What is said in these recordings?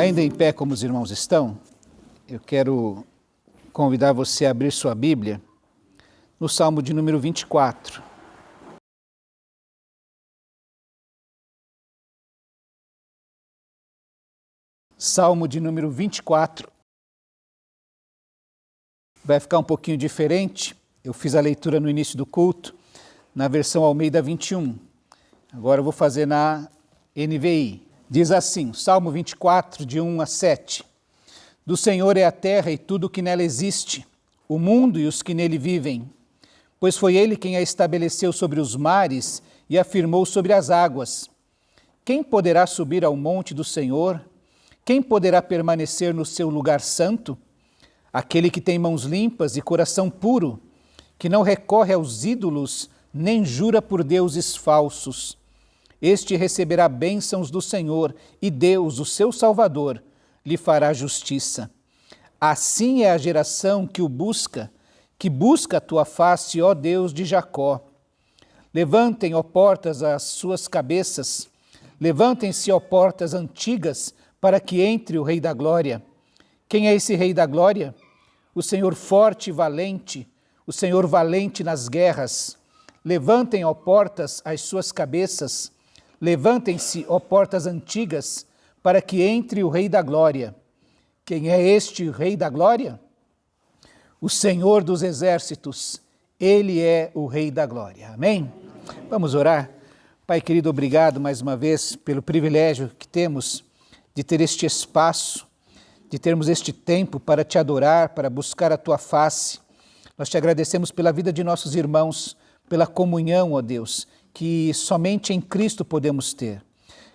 Ainda em pé como os irmãos estão, eu quero convidar você a abrir sua Bíblia no Salmo de número 24. Salmo de número 24. Vai ficar um pouquinho diferente. Eu fiz a leitura no início do culto, na versão Almeida 21. Agora eu vou fazer na NVI. Diz assim, Salmo 24, de 1 a 7. Do Senhor é a terra e tudo o que nela existe, o mundo e os que nele vivem. Pois foi Ele quem a estabeleceu sobre os mares e a firmou sobre as águas. Quem poderá subir ao monte do Senhor? Quem poderá permanecer no seu lugar santo? Aquele que tem mãos limpas e coração puro, que não recorre aos ídolos, nem jura por deuses falsos. Este receberá bênçãos do Senhor, e Deus, o seu Salvador, lhe fará justiça. Assim é a geração que o busca, que busca a tua face, ó Deus de Jacó. Levantem, ó portas, as suas cabeças, levantem-se, ó portas antigas, para que entre o Rei da Glória. Quem é esse Rei da Glória? O Senhor forte e valente, o Senhor valente nas guerras. Levantem, ó portas, as suas cabeças, levantem-se, ó portas antigas, para que entre o Rei da Glória. Quem é este Rei da Glória? O Senhor dos Exércitos, Ele é o Rei da Glória. Amém? Vamos orar? Pai querido, obrigado mais uma vez pelo privilégio que temos de ter este espaço, de termos este tempo para te adorar, para buscar a tua face. Nós te agradecemos pela vida de nossos irmãos, pela comunhão, ó Deus, que somente em Cristo podemos ter.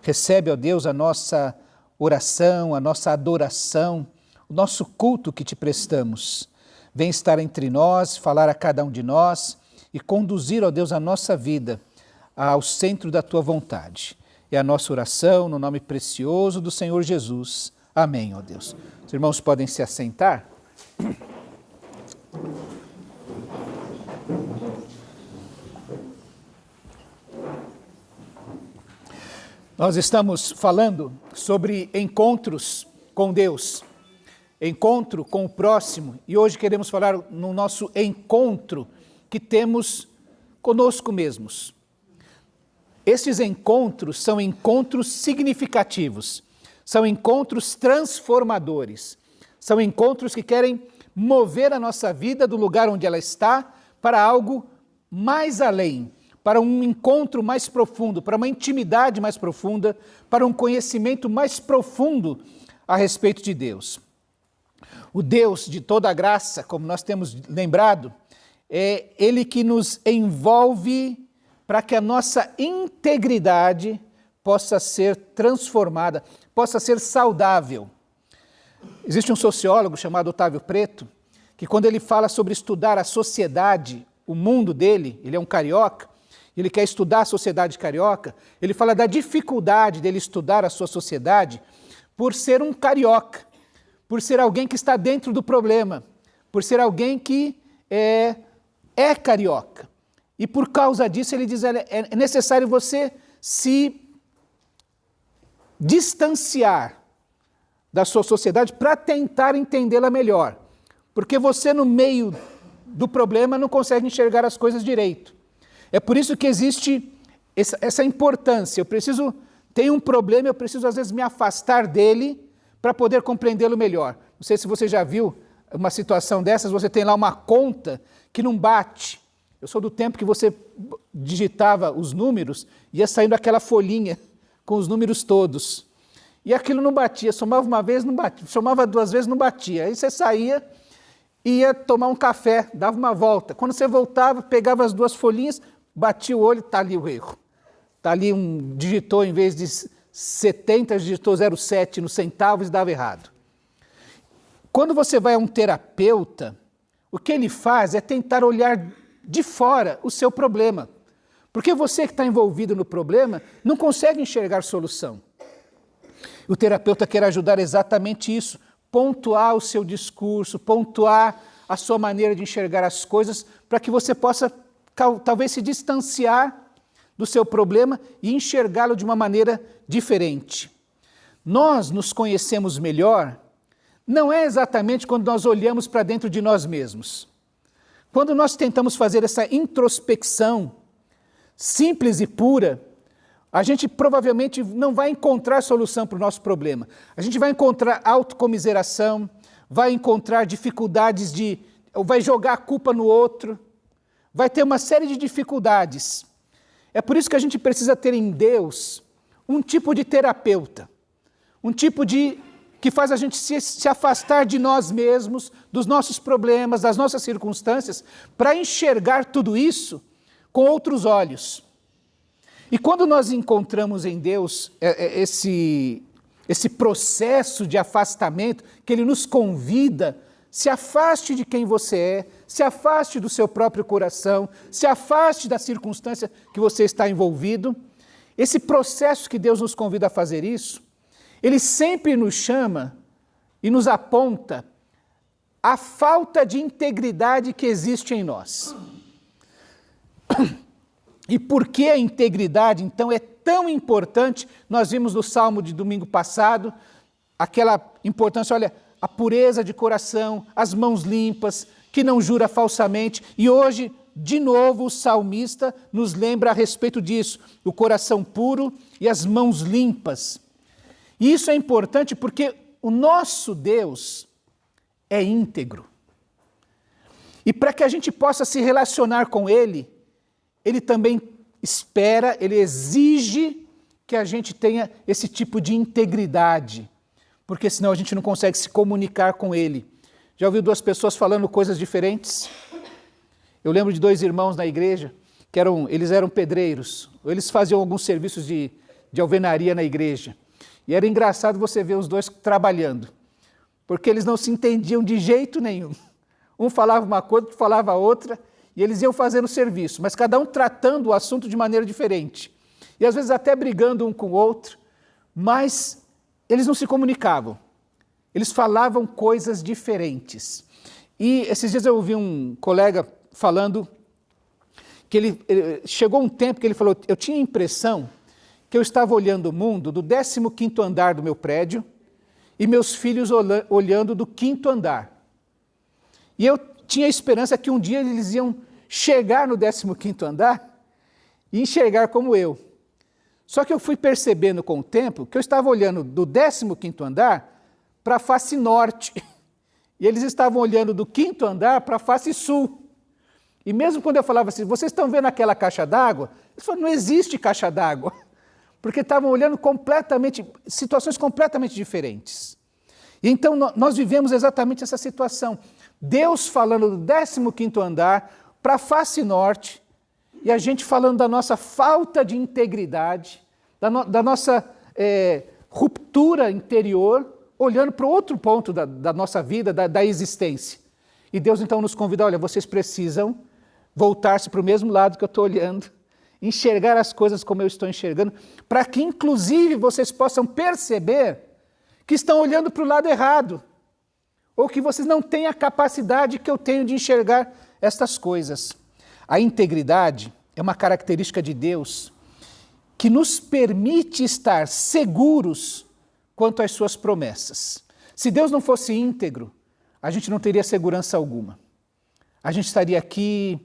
Recebe, ó Deus, a nossa oração, a nossa adoração, o nosso culto que te prestamos. Vem estar entre nós, falar a cada um de nós e conduzir, ó Deus, a nossa vida ao centro da tua vontade. É a nossa oração no nome precioso do Senhor Jesus. Amém, ó Deus. Os irmãos podem se assentar. Nós estamos falando sobre encontros com Deus, encontro com o próximo, e hoje queremos falar no nosso encontro que temos conosco mesmos. Estes encontros são encontros significativos, são encontros transformadores, são encontros que querem mover a nossa vida do lugar onde ela está para algo mais além, para um encontro mais profundo, para uma intimidade mais profunda, para um conhecimento mais profundo a respeito de Deus. O Deus de toda a graça, como nós temos lembrado, é Ele que nos envolve para que a nossa integridade possa ser transformada, possa ser saudável. Existe um sociólogo chamado Otávio Preto, que quando ele fala sobre estudar a sociedade, o mundo dele, ele é um carioca, ele quer estudar a sociedade carioca, ele fala da dificuldade dele estudar a sua sociedade por ser um carioca, por ser alguém que está dentro do problema, por ser alguém que é carioca. E por causa disso ele diz, é necessário você se distanciar da sua sociedade para tentar entendê-la melhor. Porque você no meio do problema não consegue enxergar as coisas direito. É por isso que existe essa importância. Tenho um problema, eu preciso às vezes me afastar dele para poder compreendê-lo melhor. Não sei se você já viu uma situação dessas, você tem lá uma conta que não bate. Eu sou do tempo que você digitava os números e ia saindo aquela folhinha com os números todos. E aquilo não batia, somava uma vez, não batia, somava duas vezes, não batia. Aí você saía, ia tomar um café, dava uma volta. Quando você voltava, pegava as duas folhinhas, batia o olho, está ali o erro. Está ali digitou, em vez de 70, digitou 0,7 nos centavos e dava errado. Quando você vai a um terapeuta, o que ele faz é tentar olhar de fora o seu problema. Porque você que está envolvido no problema não consegue enxergar solução. O terapeuta quer ajudar exatamente isso, pontuar o seu discurso, pontuar a sua maneira de enxergar as coisas, para que você possa talvez se distanciar do seu problema e enxergá-lo de uma maneira diferente. nós nos conhecemos melhor não é exatamente quando nós olhamos para dentro de nós mesmos. Quando nós tentamos fazer essa introspecção simples e pura, a gente provavelmente não vai encontrar solução para o nosso problema. A gente vai encontrar autocomiseração, vai encontrar dificuldades vai jogar a culpa no outro, vai ter uma série de dificuldades. É por isso que a gente precisa ter em Deus um tipo de terapeuta, um tipo que faz a gente se afastar de nós mesmos, dos nossos problemas, das nossas circunstâncias, para enxergar tudo isso com outros olhos. E quando nós encontramos em Deus esse processo de afastamento, que Ele nos convida, se afaste de quem você é, se afaste do seu próprio coração, se afaste da circunstância que você está envolvido. Esse processo que Deus nos convida a fazer isso, Ele sempre nos chama e nos aponta a falta de integridade que existe em nós. E por que a integridade, então, é tão importante? Nós vimos no Salmo de domingo passado, aquela importância, olha, a pureza de coração, as mãos limpas, que não jura falsamente. E hoje, de novo, o salmista nos lembra a respeito disso, o coração puro e as mãos limpas. E isso é importante porque o nosso Deus é íntegro. E para que a gente possa se relacionar com Ele, Ele também espera, Ele exige que a gente tenha esse tipo de integridade, porque senão a gente não consegue se comunicar com Ele. Já ouviu duas pessoas falando coisas diferentes? Eu lembro de dois irmãos na igreja, eles eram pedreiros, eles faziam alguns serviços de alvenaria na igreja. E era engraçado você ver os dois trabalhando, porque eles não se entendiam de jeito nenhum. Um falava uma coisa, outro falava outra, e eles iam fazendo o serviço, mas cada um tratando o assunto de maneira diferente. E às vezes até brigando um com o outro, mas eles não se comunicavam. Eles falavam coisas diferentes. E esses dias eu ouvi um colega falando que ele chegou um tempo que ele falou, eu tinha a impressão que eu estava olhando o mundo do 15º andar do meu prédio e meus filhos olhando do 5º andar. E eu tinha a esperança que um dia eles iam chegar no 15º andar e enxergar como eu. Só que eu fui percebendo com o tempo que eu estava olhando do 15º andar para a face norte. E eles estavam olhando do 5º andar para a face sul. E mesmo quando eu falava assim, vocês estão vendo aquela caixa d'água? Eles falaram, não existe caixa d'água. Porque estavam olhando situações completamente diferentes. E então nós vivemos exatamente essa situação. Deus falando do 15º andar para a face norte, e a gente falando da nossa falta de integridade, da nossa ruptura interior, olhando para outro ponto da nossa vida, da existência. E Deus então nos convida, olha, vocês precisam voltar-se para o mesmo lado que eu estou olhando, enxergar as coisas como eu estou enxergando, para que inclusive vocês possam perceber que estão olhando para o lado errado, ou que vocês não têm a capacidade que eu tenho de enxergar estas coisas. A integridade é uma característica de Deus que nos permite estar seguros quanto às suas promessas. Se Deus não fosse íntegro, a gente não teria segurança alguma. A gente estaria aqui,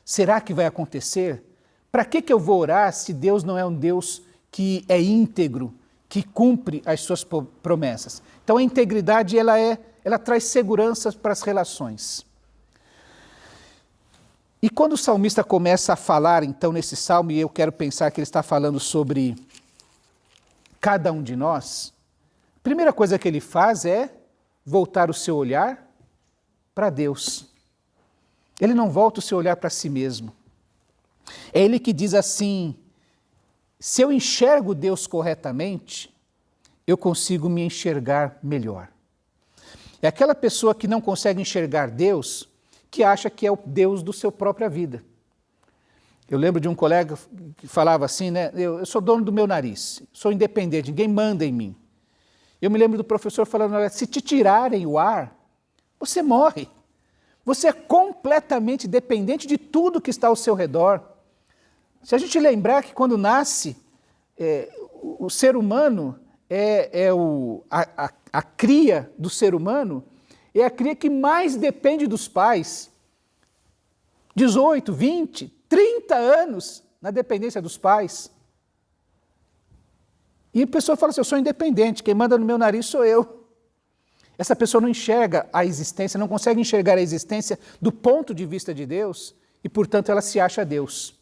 será que vai acontecer? Para que eu vou orar se Deus não é um Deus que é íntegro, que cumpre as suas promessas? Então a integridade ela traz segurança para as relações. E quando o salmista começa a falar, então, nesse salmo, e eu quero pensar que ele está falando sobre cada um de nós, a primeira coisa que ele faz é voltar o seu olhar para Deus. Ele não volta o seu olhar para si mesmo. É ele que diz assim, se eu enxergo Deus corretamente, eu consigo me enxergar melhor. É aquela pessoa que não consegue enxergar Deus, que acha que é o Deus da sua própria vida. Eu lembro de um colega que falava assim, né? Eu sou dono do meu nariz, sou independente, ninguém manda em mim. Eu me lembro do professor falando, olha, se te tirarem o ar, você morre. Você é completamente dependente de tudo que está ao seu redor. Se a gente lembrar que quando nasce, o ser humano a cria do ser humano é a cria que mais depende dos pais. 18, 20, 30 anos na dependência dos pais. E a pessoa fala assim, eu sou independente, quem manda no meu nariz sou eu. Essa pessoa não enxerga a existência, não consegue enxergar a existência do ponto de vista de Deus e, portanto, ela se acha Deus.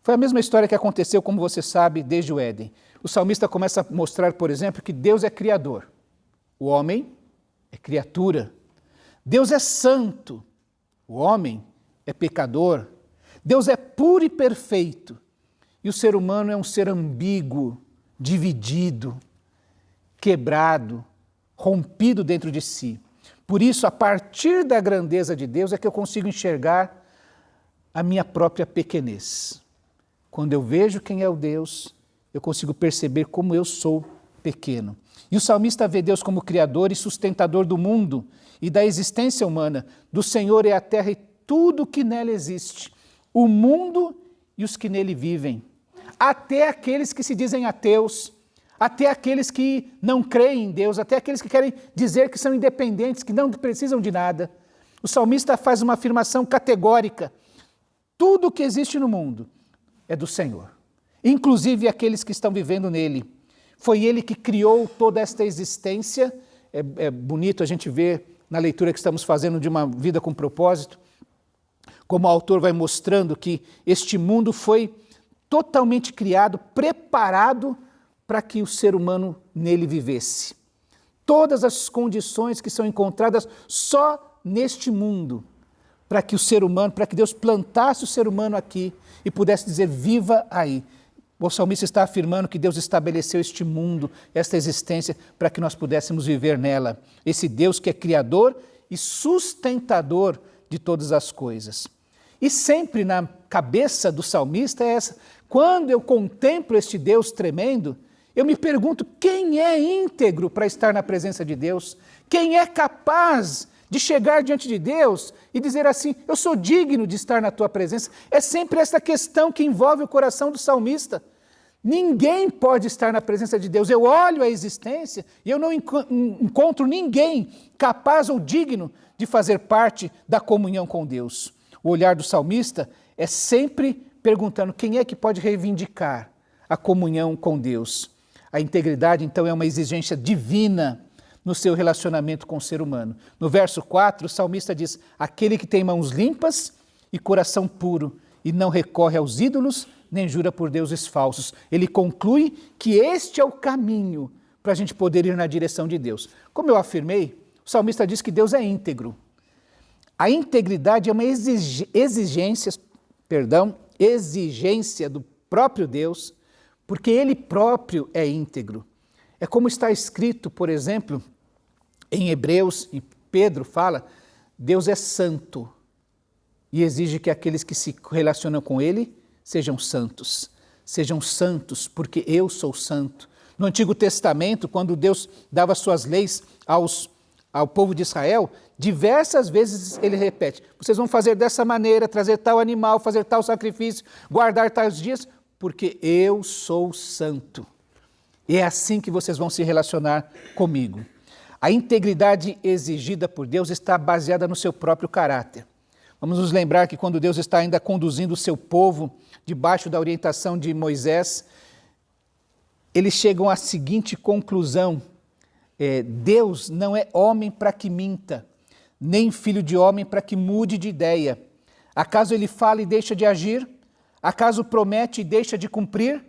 Foi a mesma história que aconteceu, como você sabe, desde o Éden. O salmista começa a mostrar, por exemplo, que Deus é criador. O homem é criatura. Deus é santo. O homem é pecador. Deus é puro e perfeito. E o ser humano é um ser ambíguo, dividido, quebrado, rompido dentro de si. Por isso, a partir da grandeza de Deus é que eu consigo enxergar a minha própria pequenez. Quando eu vejo quem é o Deus, eu consigo perceber como eu sou pequeno. E o salmista vê Deus como criador e sustentador do mundo e da existência humana. Do Senhor é a terra e tudo que nela existe, o mundo e os que nele vivem. Até aqueles que se dizem ateus, até aqueles que não creem em Deus, até aqueles que querem dizer que são independentes, que não precisam de nada. O salmista faz uma afirmação categórica. Tudo que existe no mundo é do Senhor, inclusive aqueles que estão vivendo nele. Foi ele que criou toda esta existência. É bonito a gente ver na leitura que estamos fazendo de Uma Vida com Propósito, como o autor vai mostrando que este mundo foi totalmente criado, preparado para que o ser humano nele vivesse. Todas as condições que são encontradas só neste mundo, para que o ser humano, para que Deus plantasse o ser humano aqui e pudesse dizer, viva aí. O salmista está afirmando que Deus estabeleceu este mundo, esta existência, para que nós pudéssemos viver nela. Esse Deus que é criador e sustentador de todas as coisas. E sempre na cabeça do salmista é essa. Quando eu contemplo este Deus tremendo, eu me pergunto quem é íntegro para estar na presença de Deus? Quem é capaz de chegar diante de Deus e dizer assim, eu sou digno de estar na tua presença? É sempre essa questão que envolve o coração do salmista. Ninguém pode estar na presença de Deus. Eu olho a existência e eu não encontro ninguém capaz ou digno de fazer parte da comunhão com Deus. O olhar do salmista é sempre perguntando quem é que pode reivindicar a comunhão com Deus. A integridade, então, é uma exigência divina no seu relacionamento com o ser humano. No verso 4, o salmista diz, aquele que tem mãos limpas e coração puro e não recorre aos ídolos, nem jura por deuses falsos. Ele conclui que este é o caminho para a gente poder ir na direção de Deus. Como eu afirmei, o salmista diz que Deus é íntegro. A integridade é uma exigência do próprio Deus, porque Ele próprio é íntegro. É como está escrito, por exemplo, em Hebreus, e Pedro fala, Deus é santo e exige que aqueles que se relacionam com Ele sejam santos. Sejam santos, porque eu sou santo. No Antigo Testamento, quando Deus dava suas leis ao povo de Israel, diversas vezes ele repete, vocês vão fazer dessa maneira, trazer tal animal, fazer tal sacrifício, guardar tais dias, porque eu sou santo. E é assim que vocês vão se relacionar comigo. A integridade exigida por Deus está baseada no seu próprio caráter. Vamos nos lembrar que quando Deus está ainda conduzindo o seu povo debaixo da orientação de Moisés, eles chegam à seguinte conclusão, Deus não é homem para que minta, nem filho de homem para que mude de ideia. Acaso ele fala e deixa de agir? Acaso promete e deixa de cumprir?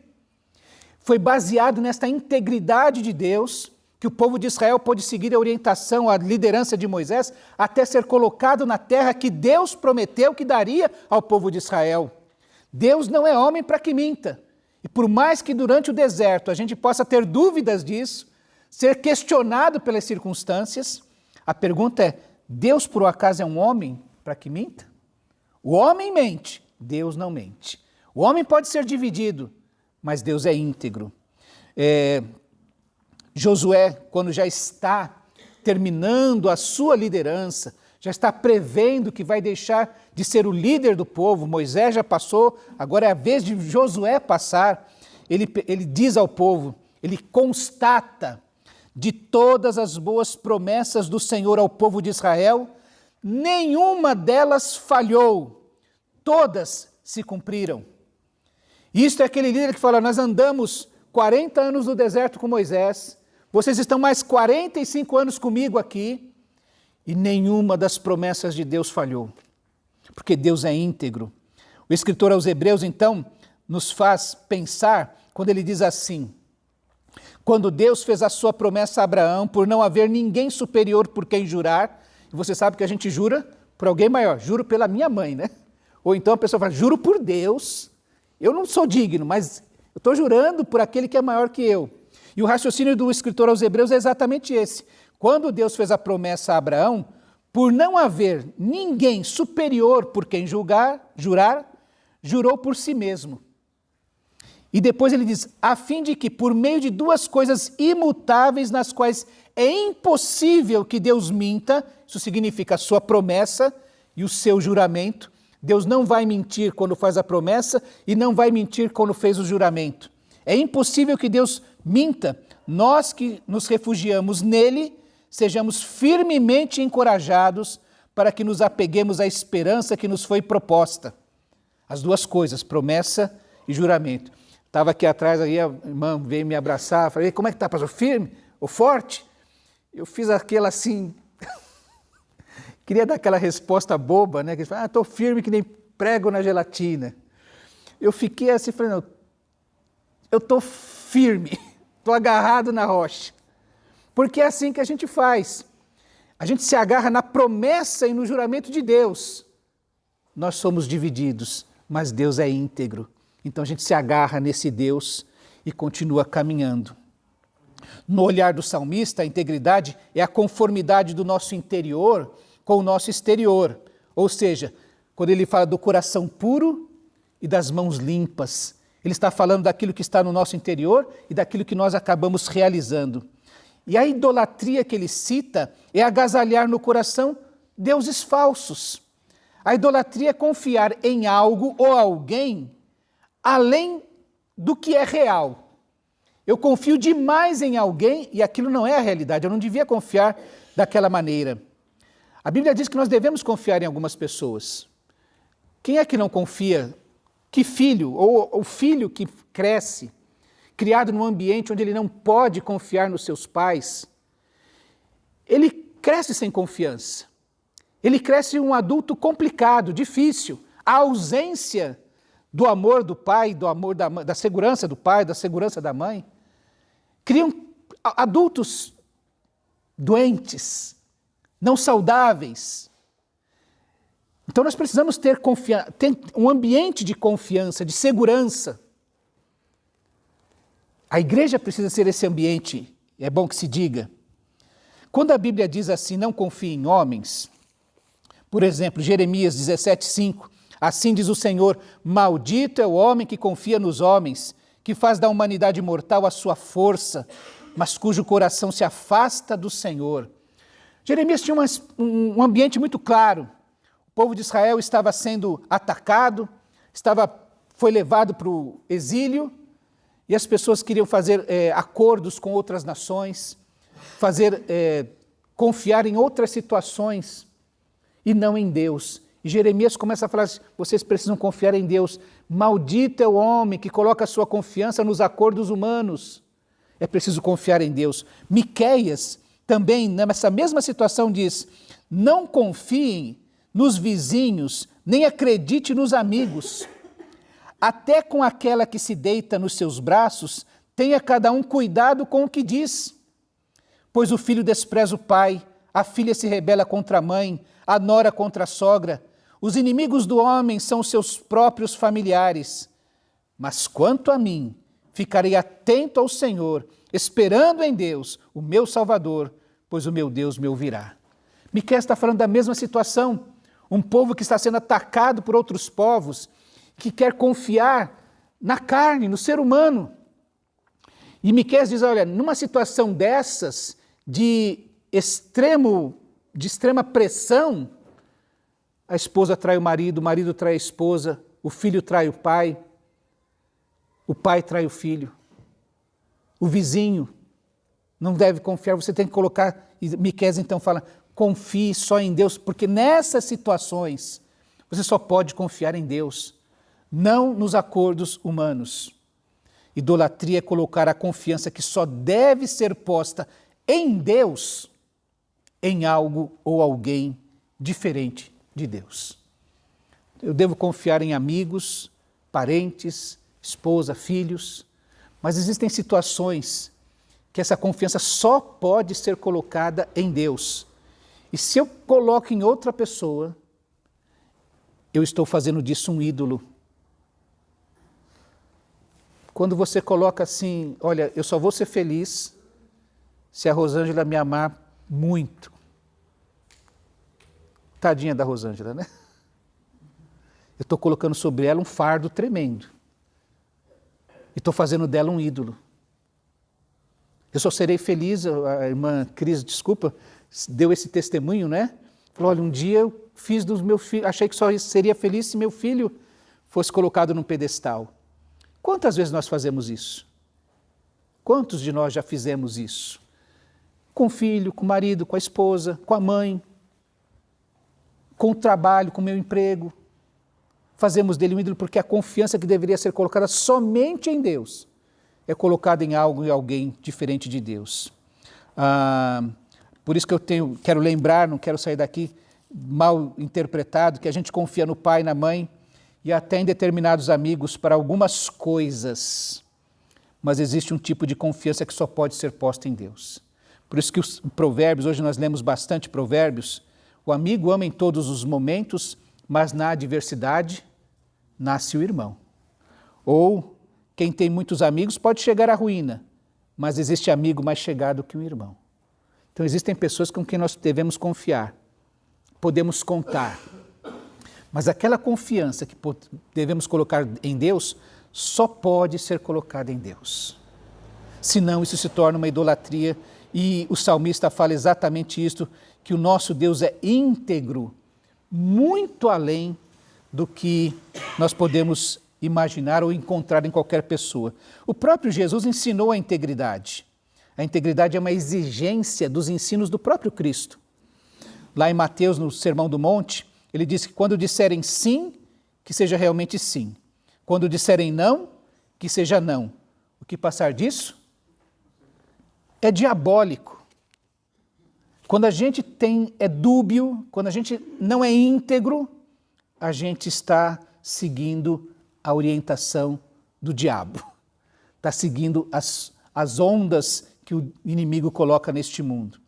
Foi baseado nesta integridade de Deus que o povo de Israel pôde seguir a orientação, a liderança de Moisés, até ser colocado na terra que Deus prometeu que daria ao povo de Israel. Deus não é homem para que minta. E por mais que durante o deserto a gente possa ter dúvidas disso, ser questionado pelas circunstâncias, a pergunta é, Deus por um acaso é um homem para que minta? O homem mente, Deus não mente. O homem pode ser dividido, mas Deus é íntegro. Josué, quando já está terminando a sua liderança, já está prevendo que vai deixar de ser o líder do povo, Moisés já passou, agora é a vez de Josué passar, ele diz ao povo, ele constata de todas as boas promessas do Senhor ao povo de Israel, nenhuma delas falhou, todas se cumpriram. Isto é aquele líder que fala, nós andamos 40 anos no deserto com Moisés, vocês estão mais 45 anos comigo aqui, e nenhuma das promessas de Deus falhou, porque Deus é íntegro. O escritor aos Hebreus, então, nos faz pensar quando ele diz assim, quando Deus fez a sua promessa a Abraão, por não haver ninguém superior por quem jurar, e você sabe que a gente jura por alguém maior, juro pela minha mãe, né? Ou então a pessoa fala, juro por Deus, eu não sou digno, mas eu estou jurando por aquele que é maior que eu. E o raciocínio do escritor aos Hebreus é exatamente esse. Quando Deus fez a promessa a Abraão, por não haver ninguém superior por quem jurar, jurou por si mesmo. E depois ele diz, a fim de que por meio de duas coisas imutáveis nas quais é impossível que Deus minta, isso significa a sua promessa e o seu juramento. Deus não vai mentir quando faz a promessa e não vai mentir quando fez o juramento. É impossível que Deus minta. Nós que nos refugiamos nele, sejamos firmemente encorajados para que nos apeguemos à esperança que nos foi proposta. As duas coisas, promessa e juramento. Estava aqui atrás, aí a irmã veio me abraçar, falei, como é que está, pastor? Firme ou forte? Eu fiz aquela assim, queria dar aquela resposta boba, né? Que fala, estou firme que nem prego na gelatina. Eu fiquei assim, falei, não, eu estou firme, estou agarrado na rocha. Porque é assim que a gente faz. A gente se agarra na promessa e no juramento de Deus. Nós somos divididos, mas Deus é íntegro. Então a gente se agarra nesse Deus e continua caminhando. No olhar do salmista, a integridade é a conformidade do nosso interior com o nosso exterior. Ou seja, quando ele fala do coração puro e das mãos limpas, ele está falando daquilo que está no nosso interior e daquilo que nós acabamos realizando. E a idolatria que ele cita é agasalhar no coração deuses falsos. A idolatria é confiar em algo ou alguém além do que é real. Eu confio demais em alguém e aquilo não é a realidade, eu não devia confiar daquela maneira. A Bíblia diz que nós devemos confiar em algumas pessoas. Quem é que não confia? Que filho, ou o filho que cresce, criado num ambiente onde ele não pode confiar nos seus pais, ele cresce sem confiança. Ele cresce um adulto complicado, difícil. A ausência do amor do pai, do amor da segurança do pai, da segurança da mãe, criam adultos doentes, não saudáveis. Então nós precisamos ter um ambiente de confiança, de segurança. A igreja precisa ser esse ambiente, é bom que se diga. Quando a Bíblia diz assim, não confie em homens, por exemplo, Jeremias 17:5, assim diz o Senhor, maldito é o homem que confia nos homens, que faz da humanidade mortal a sua força, mas cujo coração se afasta do Senhor. Jeremias tinha um ambiente muito claro. O povo de Israel estava sendo atacado, foi levado para o exílio, e as pessoas queriam fazer acordos com outras nações, confiar em outras situações e não em Deus. E Jeremias começa a falar assim, vocês precisam confiar em Deus. Maldito é o homem que coloca a sua confiança nos acordos humanos. É preciso confiar em Deus. Miqueias também, nessa mesma situação, diz, não confiem nos vizinhos, nem acredite nos amigos. Até com aquela que se deita nos seus braços, tenha cada um cuidado com o que diz. Pois o filho despreza o pai, a filha se rebela contra a mãe, a nora contra a sogra. Os inimigos do homem são os seus próprios familiares. Mas quanto a mim, ficarei atento ao Senhor, esperando em Deus, o meu Salvador, pois o meu Deus me ouvirá. Miqueias está falando da mesma situação. Um povo que está sendo atacado por outros povos, que quer confiar na carne, no ser humano. E Miqueias diz, olha, numa situação dessas, de extrema pressão, a esposa trai o marido trai a esposa, o filho trai o pai trai o filho. o vizinho, não deve confiar, você tem que colocar, e Miqueias então fala, confie só em Deus, porque nessas situações você só pode confiar em Deus, não nos acordos humanos. Idolatria é colocar a confiança que só deve ser posta em Deus, em algo ou alguém diferente de Deus. Eu devo confiar em amigos, parentes, esposa, filhos, mas existem situações que essa confiança só pode ser colocada em Deus. E se eu coloco em outra pessoa, eu estou fazendo disso um ídolo. Quando você coloca assim, olha, eu só vou ser feliz se a Rosângela me amar muito. Tadinha da Rosângela, né? Eu estou colocando sobre ela um fardo tremendo. E estou fazendo dela um ídolo. Eu só serei feliz, a irmã Cris, desculpa, deu esse testemunho, né? Falou, olha, um dia eu fiz dos meus filhos, achei que só seria feliz se meu filho fosse colocado num pedestal. Quantas vezes nós fazemos isso? Quantos de nós já fizemos isso? Com o filho, com o marido, com a esposa, com a mãe, com o trabalho, com o meu emprego. Fazemos dele um ídolo porque a confiança que deveria ser colocada somente em Deus é colocada em algo e alguém diferente de Deus. Por isso que quero lembrar, não quero sair daqui mal interpretado, que a gente confia no pai, na mãe e até em determinados amigos para algumas coisas, mas existe um tipo de confiança que só pode ser posta em Deus. Por isso que os provérbios, hoje nós lemos bastante provérbios, o amigo ama em todos os momentos, mas na adversidade nasce o irmão. Ou quem tem muitos amigos pode chegar à ruína, mas existe amigo mais chegado que um irmão. Então existem pessoas com quem nós devemos confiar, podemos contar, mas aquela confiança que devemos colocar em Deus só pode ser colocada em Deus. Senão isso se torna uma idolatria e o salmista fala exatamente isso, que o nosso Deus é íntegro, muito além do que nós podemos imaginar ou encontrar em qualquer pessoa. O próprio Jesus ensinou a integridade. A integridade é uma exigência dos ensinos do próprio Cristo. Lá em Mateus, no Sermão do Monte, ele diz que quando disserem sim, que seja realmente sim. Quando disserem não, que seja não. O que passar disso é diabólico. Quando a gente é dúbio, quando a gente não é íntegro, a gente está seguindo a orientação do diabo. Está seguindo as ondas que o inimigo coloca neste mundo.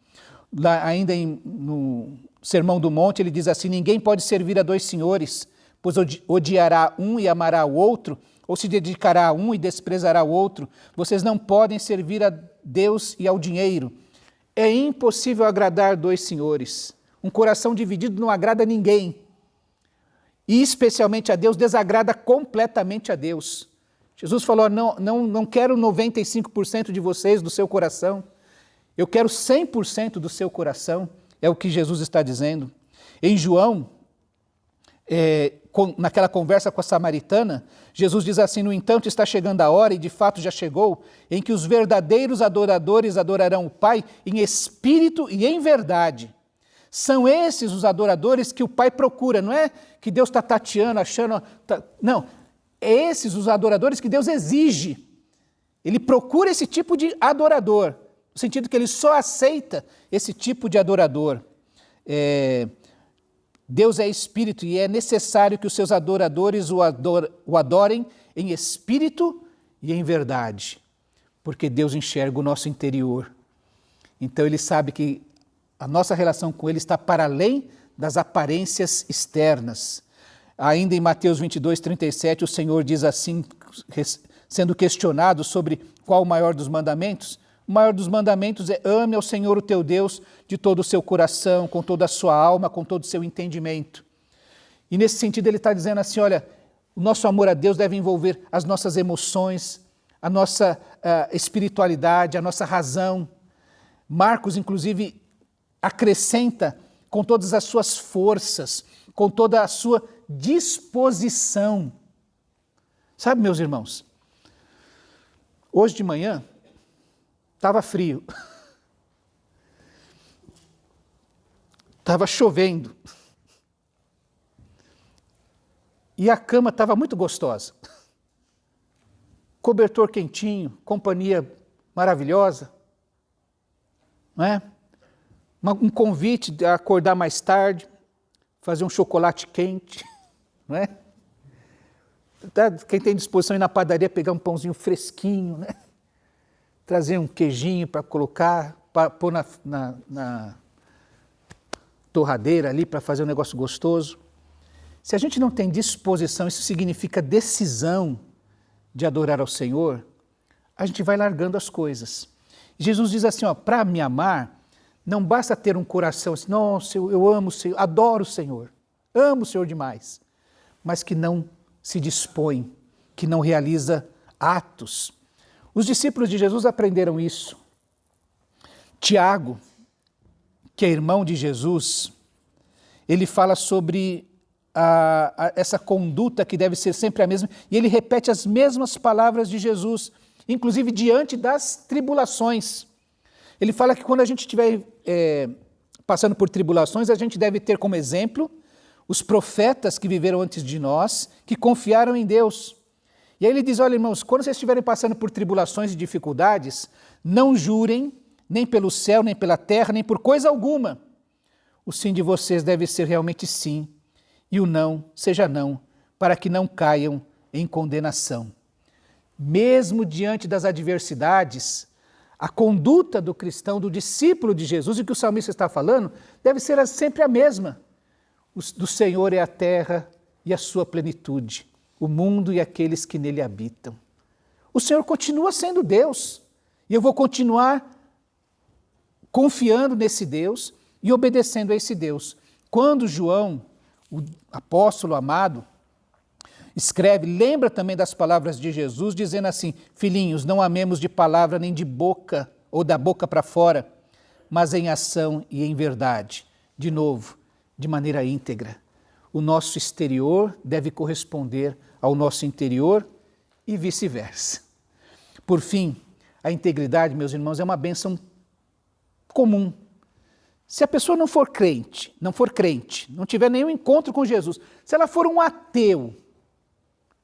Lá, ainda no Sermão do Monte, ele diz assim, ninguém pode servir a dois senhores, pois odiará um e amará o outro, ou se dedicará a um e desprezará o outro. Vocês não podem servir a Deus e ao dinheiro. É impossível agradar dois senhores. Um coração dividido não agrada a ninguém. E especialmente a Deus, desagrada completamente a Deus. Jesus falou, não quero 95% de vocês, do seu coração. Eu quero 100% do seu coração. É o que Jesus está dizendo. Em João, naquela conversa com a samaritana, Jesus diz assim, no entanto está chegando a hora, e de fato já chegou, em que os verdadeiros adoradores adorarão o Pai em espírito e em verdade. São esses os adoradores que o Pai procura, não é que Deus está tateando, achando... Não, é esses os adoradores que Deus exige. Ele procura esse tipo de adorador, no sentido que ele só aceita esse tipo de adorador. Deus é espírito e é necessário que os seus adoradores o adorem em espírito e em verdade, porque Deus enxerga o nosso interior. Então ele sabe que a nossa relação com ele está para além das aparências externas. Ainda em Mateus 22, 37, o Senhor diz assim, sendo questionado sobre qual o maior dos mandamentos, o maior dos mandamentos é ame ao Senhor o teu Deus de todo o seu coração, com toda a sua alma, com todo o seu entendimento. E nesse sentido ele está dizendo assim, olha, o nosso amor a Deus deve envolver as nossas emoções, a nossa espiritualidade, a nossa razão. Marcos, inclusive, acrescenta com todas as suas forças, com toda a sua disposição. Sabe, meus irmãos, hoje de manhã, estava frio. Estava chovendo. E a cama estava muito gostosa. Cobertor quentinho, companhia maravilhosa. Não é? Um convite a acordar mais tarde, fazer um chocolate quente. Não é? Quem tem disposição ir na padaria pegar um pãozinho fresquinho, né? Trazer um queijinho para colocar, para pôr na torradeira ali para fazer um negócio gostoso. Se a gente não tem disposição, isso significa decisão de adorar ao Senhor, a gente vai largando as coisas. Jesus diz assim, para me amar, não basta ter um coração assim, nossa, eu amo o Senhor, adoro o Senhor, amo o Senhor demais, mas que não se dispõe, que não realiza atos. Os discípulos de Jesus aprenderam isso. Tiago, que é irmão de Jesus, ele fala sobre essa conduta que deve ser sempre a mesma, e ele repete as mesmas palavras de Jesus, inclusive diante das tribulações. Ele fala que quando a gente estiver passando por tribulações, a gente deve ter como exemplo os profetas que viveram antes de nós, que confiaram em Deus. E aí ele diz, olha irmãos, quando vocês estiverem passando por tribulações e dificuldades, não jurem nem pelo céu, nem pela terra, nem por coisa alguma. O sim de vocês deve ser realmente sim, e o não seja não, para que não caiam em condenação. Mesmo diante das adversidades, a conduta do cristão, do discípulo de Jesus, e que o salmista está falando, deve ser sempre a mesma. Do Senhor é a terra e a sua plenitude, o mundo e aqueles que nele habitam. O Senhor continua sendo Deus, e eu vou continuar confiando nesse Deus e obedecendo a esse Deus. Quando João, o apóstolo amado, escreve, lembra também das palavras de Jesus, dizendo assim, filhinhos, não amemos de palavra nem de boca, ou da boca para fora, mas em ação e em verdade. De novo, de maneira íntegra. O nosso exterior deve corresponder ao nosso interior e vice-versa. Por fim, a integridade, meus irmãos, é uma bênção comum. Se a pessoa não for crente, não tiver nenhum encontro com Jesus, se ela for um ateu,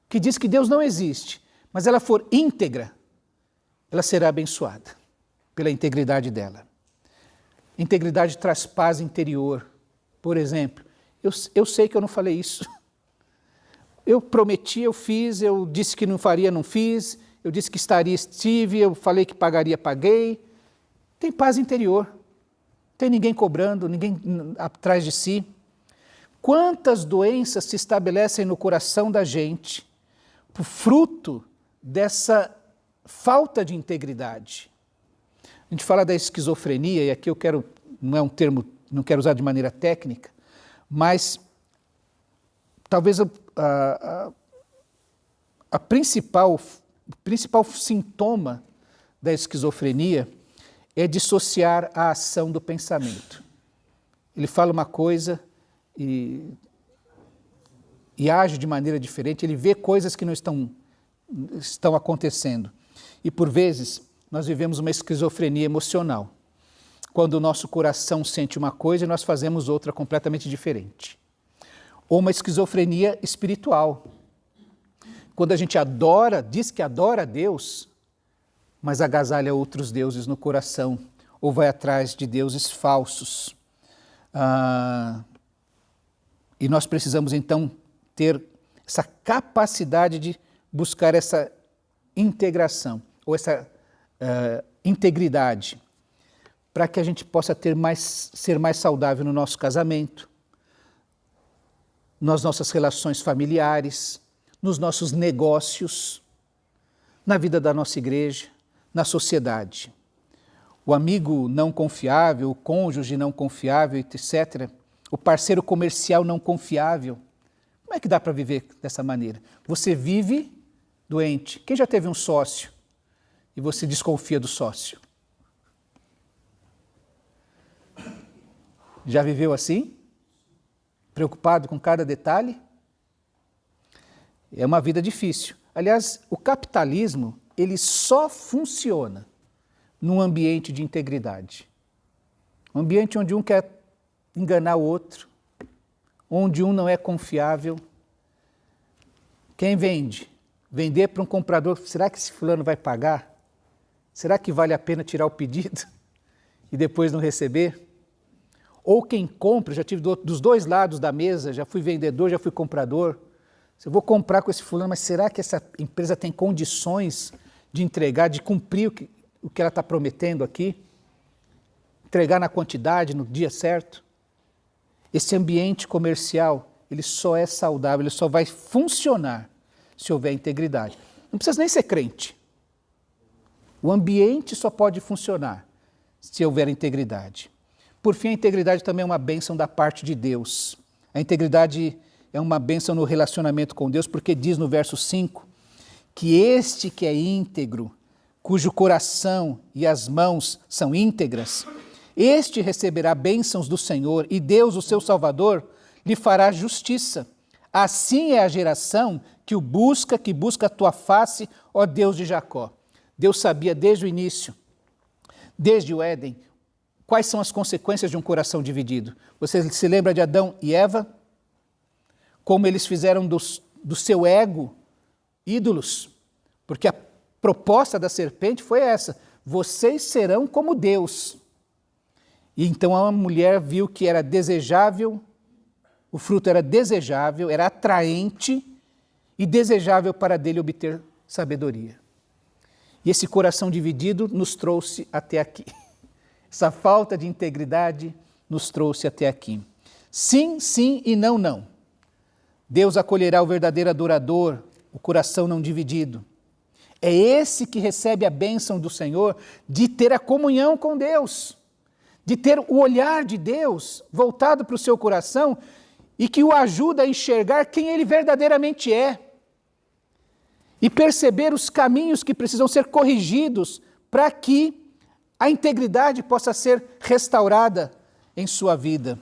que diz que Deus não existe, mas ela for íntegra, ela será abençoada pela integridade dela. Integridade traz paz interior. Por exemplo, eu sei que eu não falei isso. Eu prometi, eu fiz, eu disse que não faria, não fiz, eu disse que estaria, estive, eu falei que pagaria, paguei. Tem paz interior. Tem ninguém cobrando, ninguém atrás de si. Quantas doenças se estabelecem no coração da gente por fruto dessa falta de integridade? A gente fala da esquizofrenia, e aqui eu quero, não é um termo, não quero usar de maneira técnica, mas talvez o principal sintoma da esquizofrenia é dissociar a ação do pensamento. Ele fala uma coisa e age de maneira diferente, ele vê coisas que não estão acontecendo. E por vezes nós vivemos uma esquizofrenia emocional, quando o nosso coração sente uma coisa e nós fazemos outra completamente diferente. Ou uma esquizofrenia espiritual, quando a gente adora, diz que adora a Deus, mas agasalha outros deuses no coração, ou vai atrás de deuses falsos. E nós precisamos então ter essa capacidade de buscar essa integração, ou essa integridade, para que a gente possa ser mais saudável no nosso casamento, nas nossas relações familiares, nos nossos negócios, na vida da nossa igreja, na sociedade. O amigo não confiável, o cônjuge não confiável, etc., o parceiro comercial não confiável. Como é que dá para viver dessa maneira? Você vive doente. Quem já teve um sócio e você desconfia do sócio? Já viveu assim? Preocupado com cada detalhe? É uma vida difícil. Aliás, o capitalismo, ele só funciona num ambiente de integridade. Um ambiente onde um quer enganar o outro, onde um não é confiável. Quem vende? Vender para um comprador, será que esse fulano vai pagar? Será que vale a pena tirar o pedido e depois não receber? Ou quem compra, já tive dos dois lados da mesa, já fui vendedor, já fui comprador. Se eu vou comprar com esse fulano, mas será que essa empresa tem condições de entregar, de cumprir o que ela está prometendo aqui? Entregar na quantidade, no dia certo? Esse ambiente comercial, ele só é saudável, ele só vai funcionar se houver integridade. Não precisa nem ser crente. O ambiente só pode funcionar se houver integridade. Por fim, a integridade também é uma bênção da parte de Deus. A integridade é uma bênção no relacionamento com Deus, porque diz no verso 5 que este que é íntegro, cujo coração e as mãos são íntegras, este receberá bênçãos do Senhor e Deus, o seu Salvador, lhe fará justiça. Assim é a geração que busca a tua face, ó Deus de Jacó. Deus sabia desde o início, desde o Éden, quais são as consequências de um coração dividido. Você se lembra de Adão e Eva? Como eles fizeram do seu ego ídolos? Porque a proposta da serpente foi essa: vocês serão como Deus. E então a mulher viu que era desejável, o fruto era desejável, era atraente e desejável para dele obter sabedoria. E esse coração dividido nos trouxe até aqui. Essa falta de integridade nos trouxe até aqui. Sim, sim e não, não. Deus acolherá o verdadeiro adorador, o coração não dividido. É esse que recebe a bênção do Senhor de ter a comunhão com Deus, de ter o olhar de Deus voltado para o seu coração e que o ajuda a enxergar quem ele verdadeiramente é e perceber os caminhos que precisam ser corrigidos para que a integridade possa ser restaurada em sua vida.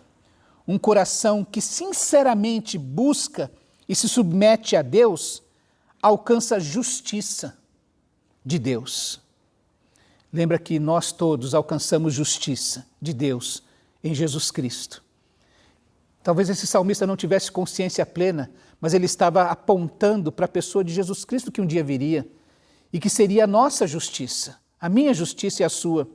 Um coração que sinceramente busca e se submete a Deus, alcança a justiça de Deus. Lembra que nós todos alcançamos justiça de Deus em Jesus Cristo. Talvez esse salmista não tivesse consciência plena, mas ele estava apontando para a pessoa de Jesus Cristo que um dia viria e que seria a nossa justiça, a minha justiça e a sua.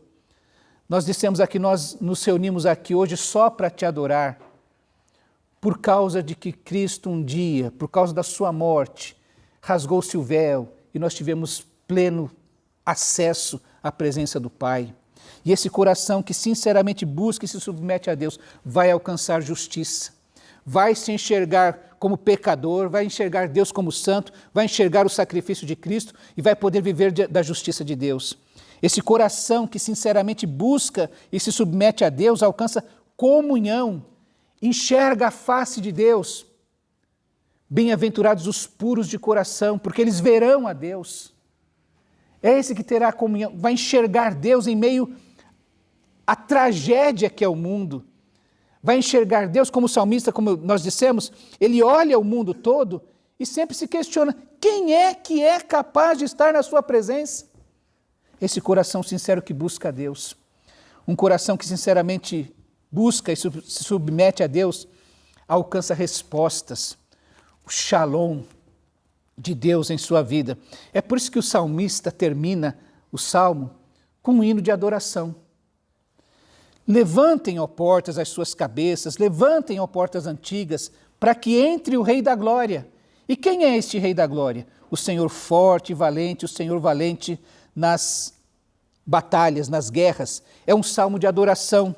Nós dissemos aqui, nós nos reunimos aqui hoje só para te adorar, por causa de que Cristo um dia, por causa da sua morte, rasgou-se o véu e nós tivemos pleno acesso à presença do Pai. E esse coração que sinceramente busca e se submete a Deus vai alcançar justiça, vai se enxergar como pecador, vai enxergar Deus como santo, vai enxergar o sacrifício de Cristo e vai poder viver da justiça de Deus. Esse coração que sinceramente busca e se submete a Deus alcança comunhão, enxerga a face de Deus. Bem-aventurados os puros de coração, porque eles verão a Deus. É esse que terá comunhão, vai enxergar Deus em meio à tragédia que é o mundo. Vai enxergar Deus como salmista, como nós dissemos, ele olha o mundo todo e sempre se questiona, quem é que é capaz de estar na sua presença? Esse coração sincero que busca a Deus. Um coração que sinceramente busca e se submete a Deus, alcança respostas. O shalom de Deus em sua vida. É por isso que o salmista termina o salmo com um hino de adoração. Levantem, ó portas, as suas cabeças, levantem, ó portas antigas, para que entre o Rei da Glória. E quem é este Rei da Glória? O Senhor forte e valente, o Senhor valente nas batalhas, nas guerras. É um salmo de adoração,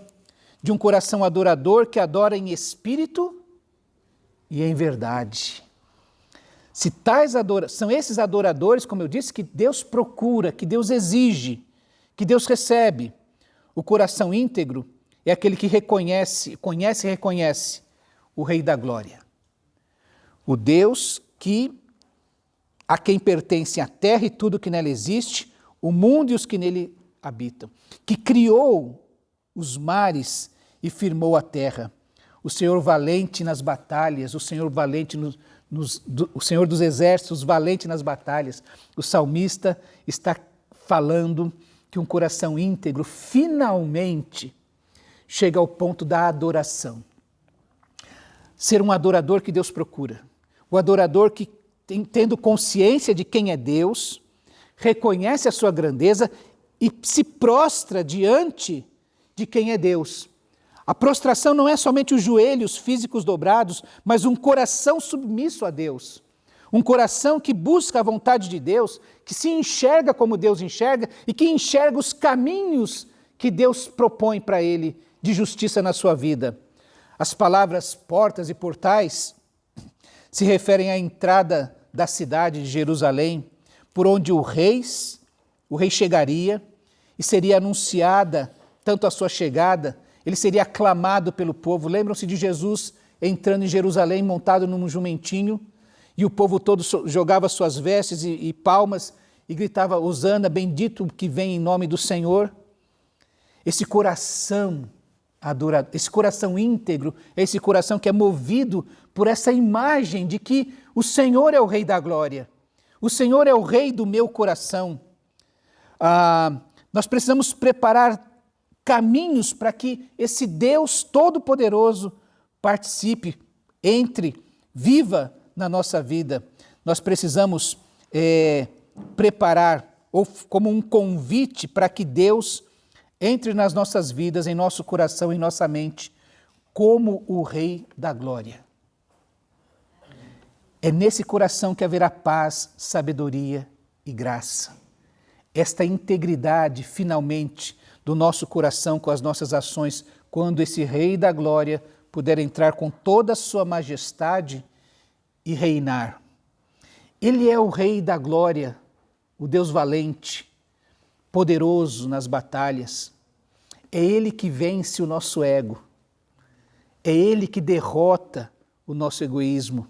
de um coração adorador que adora em espírito e em verdade. Se são esses adoradores, como eu disse, que Deus procura, que Deus exige, que Deus recebe. O coração íntegro é aquele que conhece e reconhece o Rei da Glória. O Deus a quem pertence a terra e tudo que nela existe, o mundo e os que nele habitam, que criou os mares e firmou a terra. O Senhor valente nas batalhas, o Senhor valente o Senhor dos exércitos, valente nas batalhas. O salmista está falando que um coração íntegro finalmente chega ao ponto da adoração. Ser um adorador que Deus procura. O adorador que, tendo consciência de quem é Deus, reconhece a sua grandeza e se prostra diante de quem é Deus. A prostração não é somente os joelhos físicos dobrados, mas um coração submisso a Deus. Um coração que busca a vontade de Deus, que se enxerga como Deus enxerga e que enxerga os caminhos que Deus propõe para ele de justiça na sua vida. As palavras portas e portais se referem à entrada da cidade de Jerusalém, por onde o rei chegaria e seria anunciada tanto a sua chegada, ele seria aclamado pelo povo. Lembram-se de Jesus entrando em Jerusalém montado num jumentinho e o povo todo jogava suas vestes e palmas e gritava: Hosana, bendito que vem em nome do Senhor. Esse coração adorador, esse coração íntegro, esse coração que é movido por essa imagem de que o Senhor é o Rei da glória, o Senhor é o Rei do meu coração. Nós precisamos preparar caminhos para que esse Deus Todo-Poderoso participe, entre, viva na nossa vida. Nós precisamos preparar, ou como um convite para que Deus entre nas nossas vidas, em nosso coração, em nossa mente, como o Rei da glória. É nesse coração que haverá paz, sabedoria e graça. Esta integridade, finalmente, do nosso coração com as nossas ações, quando esse Rei da glória puder entrar com toda a sua majestade e reinar. Ele é o Rei da glória, o Deus valente, poderoso nas batalhas. É Ele que vence o nosso ego. É Ele que derrota o nosso egoísmo.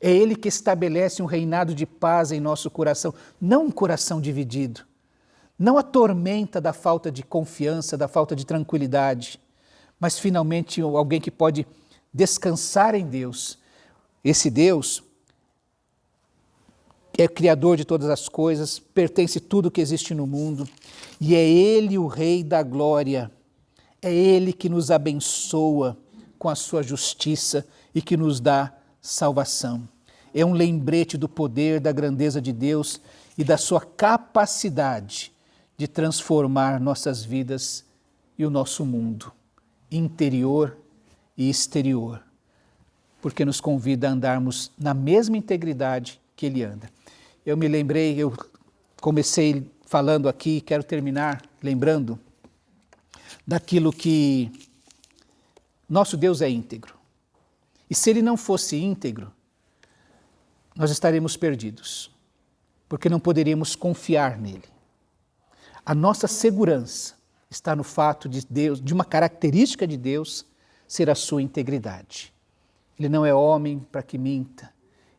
É Ele que estabelece um reinado de paz em nosso coração, não um coração dividido, não a tormenta da falta de confiança, da falta de tranquilidade, mas finalmente alguém que pode descansar em Deus. Esse Deus é criador de todas as coisas, pertence tudo que existe no mundo, e é Ele o Rei da glória. É Ele que nos abençoa com a sua justiça e que nos dá salvação. É um lembrete do poder, da grandeza de Deus e da sua capacidade de transformar nossas vidas e o nosso mundo, interior e exterior, porque nos convida a andarmos na mesma integridade que Ele anda. Eu me lembrei, eu comecei falando aqui, quero terminar lembrando daquilo que nosso Deus é íntegro. E se Ele não fosse íntegro, nós estaremos perdidos, porque não poderíamos confiar nele. A nossa segurança está no fato de Deus, de uma característica de Deus, ser a sua integridade. Ele não é homem para que minta.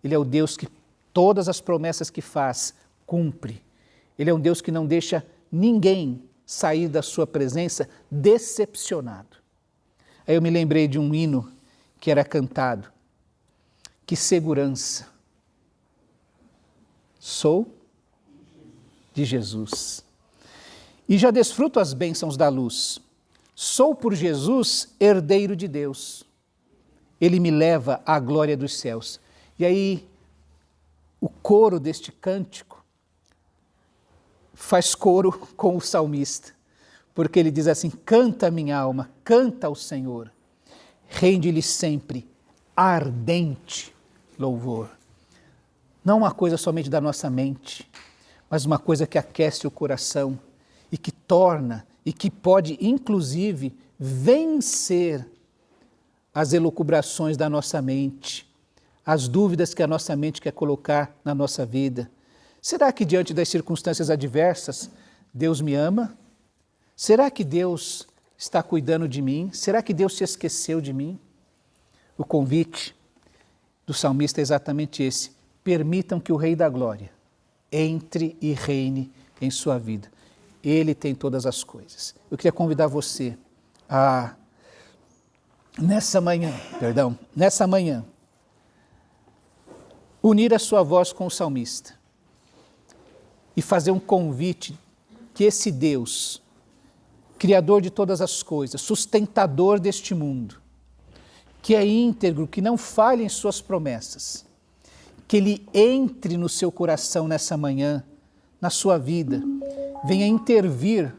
Ele é o Deus que todas as promessas que faz, cumpre. Ele é um Deus que não deixa ninguém sair da sua presença decepcionado. Aí eu me lembrei de um hino que era cantado. Que segurança! Sou de Jesus. E já desfruto as bênçãos da luz. Sou por Jesus herdeiro de Deus. Ele me leva à glória dos céus. E aí, o coro deste cântico faz coro com o salmista, porque ele diz assim: canta minha alma, canta ao Senhor, rende-lhe sempre ardente louvor. Não uma coisa somente da nossa mente, mas uma coisa que aquece o coração e que torna e que pode, inclusive, vencer as elucubrações da nossa mente, as dúvidas que a nossa mente quer colocar na nossa vida. Será que diante das circunstâncias adversas, Deus me ama? Será que Deus está cuidando de mim? Será que Deus se esqueceu de mim? O convite do salmista é exatamente esse: permitam que o Rei da Glória entre e reine em sua vida. Ele tem todas as coisas. Eu queria convidar você a, nessa manhã, unir a sua voz com o salmista e fazer um convite que esse Deus, Criador de todas as coisas, sustentador deste mundo, que é íntegro, que não falha em suas promessas, que Ele entre no seu coração nessa manhã, na sua vida, venha intervir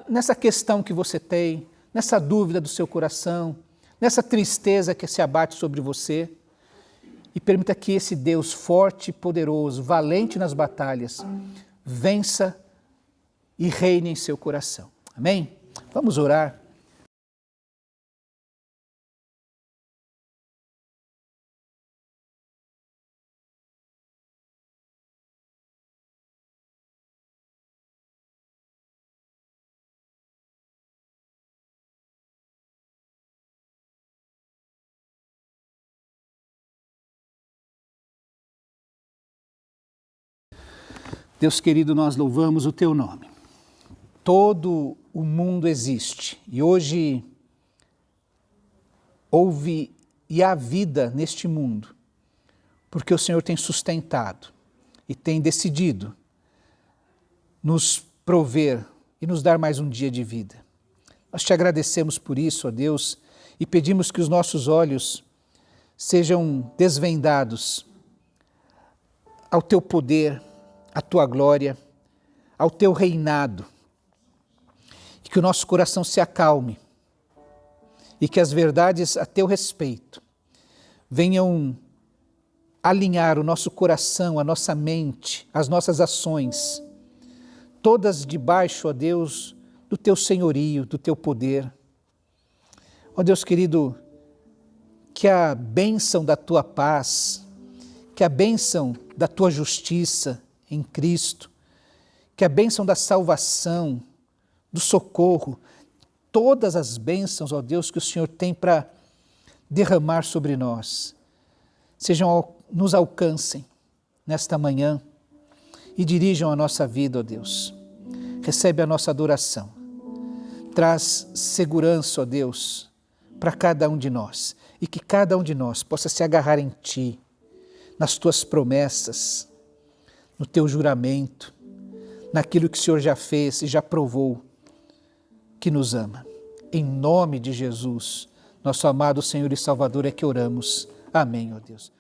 nessa questão que você tem, nessa dúvida do seu coração, nessa tristeza que se abate sobre você, e permita que esse Deus forte e poderoso, valente nas batalhas, vença e reine em seu coração. Amém? Vamos orar. Deus querido, nós louvamos o Teu nome. Todo o mundo existe e hoje houve e há vida neste mundo, porque o Senhor tem sustentado e tem decidido nos prover e nos dar mais um dia de vida. Nós te agradecemos por isso, ó Deus, e pedimos que os nossos olhos sejam desvendados ao Teu poder, à Tua glória, ao Teu reinado, e que o nosso coração se acalme, e que as verdades a Teu respeito venham alinhar o nosso coração, a nossa mente, as nossas ações, todas debaixo, ó Deus, do Teu senhorio, do Teu poder. Ó Deus querido, que a bênção da Tua paz, que a bênção da Tua justiça em Cristo, que a bênção da salvação, do socorro, todas as bênçãos, ó Deus, que o Senhor tem para derramar sobre nós, nos alcancem nesta manhã e dirijam a nossa vida, ó Deus. Recebe a nossa adoração. Traz segurança, ó Deus, para cada um de nós e que cada um de nós possa se agarrar em Ti, nas Tuas promessas, no Teu juramento, naquilo que o Senhor já fez e já provou que nos ama. Em nome de Jesus, nosso amado Senhor e Salvador, é que oramos. Amém, ó Deus.